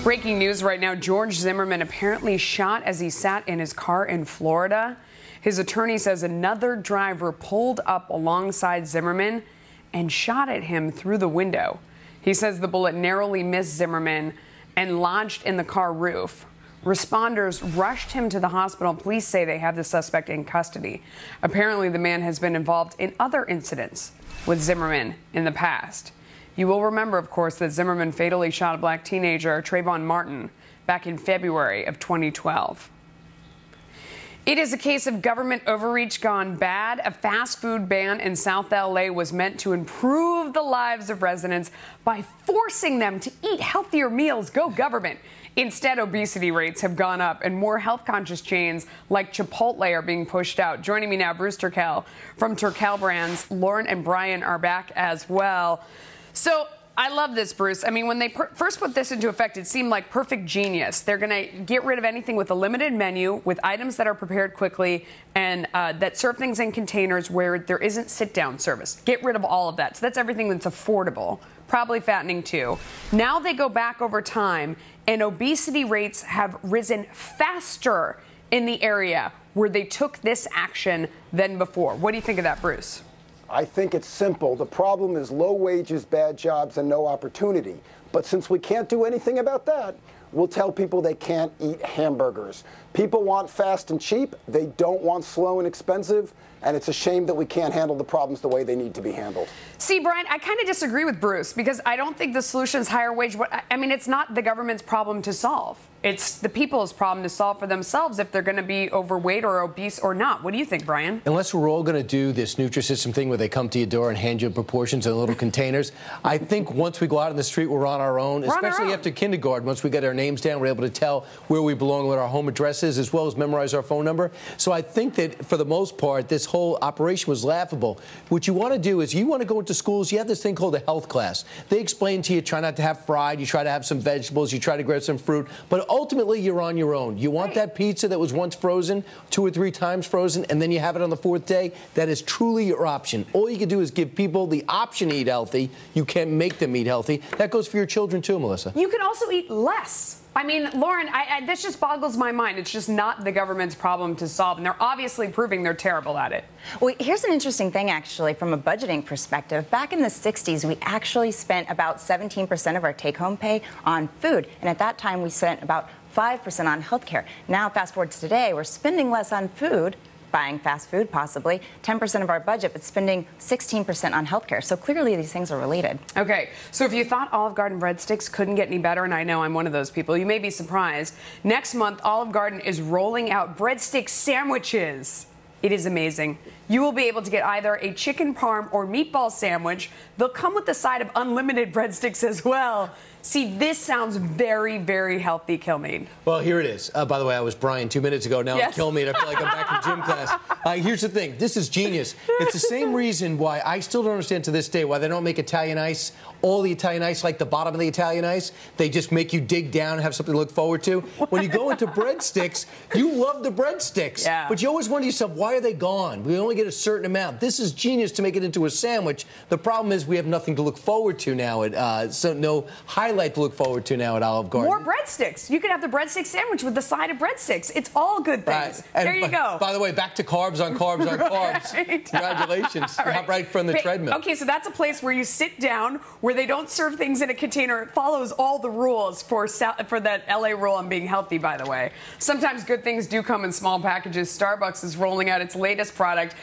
Breaking news right now, George Zimmerman apparently shot as he sat in his car in Florida. His attorney says another driver pulled up alongside Zimmerman and shot at him through the window. He says the bullet narrowly missed Zimmerman and lodged in the car roof. Responders rushed him to the hospital. Police say they have the suspect in custody. Apparently, the man has been involved in other incidents with Zimmerman in the past. You will remember, of course, that Zimmerman fatally shot a black teenager, Trayvon Martin, back in February of 2012. It is a case of government overreach gone bad. A fast food ban in South LA was meant to improve the lives of residents by forcing them to eat healthier meals. Go government. Instead, obesity rates have gone up and more health-conscious chains like Chipotle are being pushed out. Joining me now, Bruce Turkel from Turkel Brands. Lauren and Brian are back as well. So I love this, Bruce. I mean, when they first put this into effect, it seemed like perfect genius. They're going to get rid of anything with a limited menu, with items that are prepared quickly, and that serve things in containers where there isn't sit-down service. Get rid of all of that. So that's everything that's affordable, probably fattening too. Now they go back over time, and obesity rates have risen faster in the area where they took this action than before. What do you think of that, Bruce? I think it's simple. The problem is low wages, bad jobs, and no opportunity. But since we can't do anything about that, we'll tell people they can't eat hamburgers. People want fast and cheap. They don't want slow and expensive. And it's a shame that we can't handle the problems the way they need to be handled. See, Brian, I kind of disagree with Bruce because I don't think the solution is higher wage. I mean, it's not the government's problem to solve. It's the people's problem to solve for themselves if they're going to be overweight or obese or not. What do you think, Brian? Unless we're all going to do this Nutrisystem thing where they come to your door and hand you proportions in little containers, I think once we go out on the street, we're on our own, especially after kindergarten. Once we get our names down, we're able to tell where we belong, what our home address is, as well as memorize our phone number. So I think that for the most part, this whole operation was laughable. What you want to do is you want to go into schools. You have this thing called a health class. They explain to you, try not to have fried. You try to have some vegetables. You try to grab some fruit. But ultimately, you're on your own. You want that pizza that was once frozen, 2 or 3 times frozen, and then you have it on the 4th day. That is truly your option. All you can do is give people the option to eat healthy. You can't make them eat healthy. That goes for your children, too, Melissa. You can also eat less. I mean, Lauren, this just boggles my mind. It's just not the government's problem to solve, and they're obviously proving they're terrible at it. Well, here's an interesting thing, actually, from a budgeting perspective. Back in the 60s, we actually spent about 17% of our take-home pay on food, and at that time, we spent about 5% on healthcare. Now, fast forward to today, we're spending less on food, buying fast food possibly, 10% of our budget, but spending 16% on healthcare. So clearly these things are related. Okay, so if you thought Olive Garden breadsticks couldn't get any better, and I know I'm one of those people, you may be surprised. Next month, Olive Garden is rolling out breadstick sandwiches. It is amazing. You will be able to get either a chicken parm or meatball sandwich. They'll come with the side of unlimited breadsticks as well. See, this sounds very, very healthy, Kilmeade. Well, here it is. By the way, I was Brian 2 minutes ago. Now I'm Kilmeade. I feel like I'm back in gym class. Here's the thing. This is genius. It's the same reason why I still don't understand to this day why they don't make Italian ice, all the Italian ice like the bottom of the Italian ice. They just make you dig down and have something to look forward to. When you go into breadsticks, you love the breadsticks. Yeah. But you always wonder to yourself, why are they gone? We only get a certain amount. This is genius to make it into a sandwich. The problem is we have nothing to look forward to now. So no highlight to look forward to now at Olive Garden. More breadsticks. You can have the breadstick sandwich with the side of breadsticks. It's all good things. There you go. By the way, back to carbs on carbs on carbs. Right. Congratulations. You're right from the treadmill. Okay, so that's a place where you sit down, where they don't serve things in a container. It follows all the rules for that LA rule on being healthy, by the way. Sometimes good things do come in small packages. Starbucks is rolling out its latest product.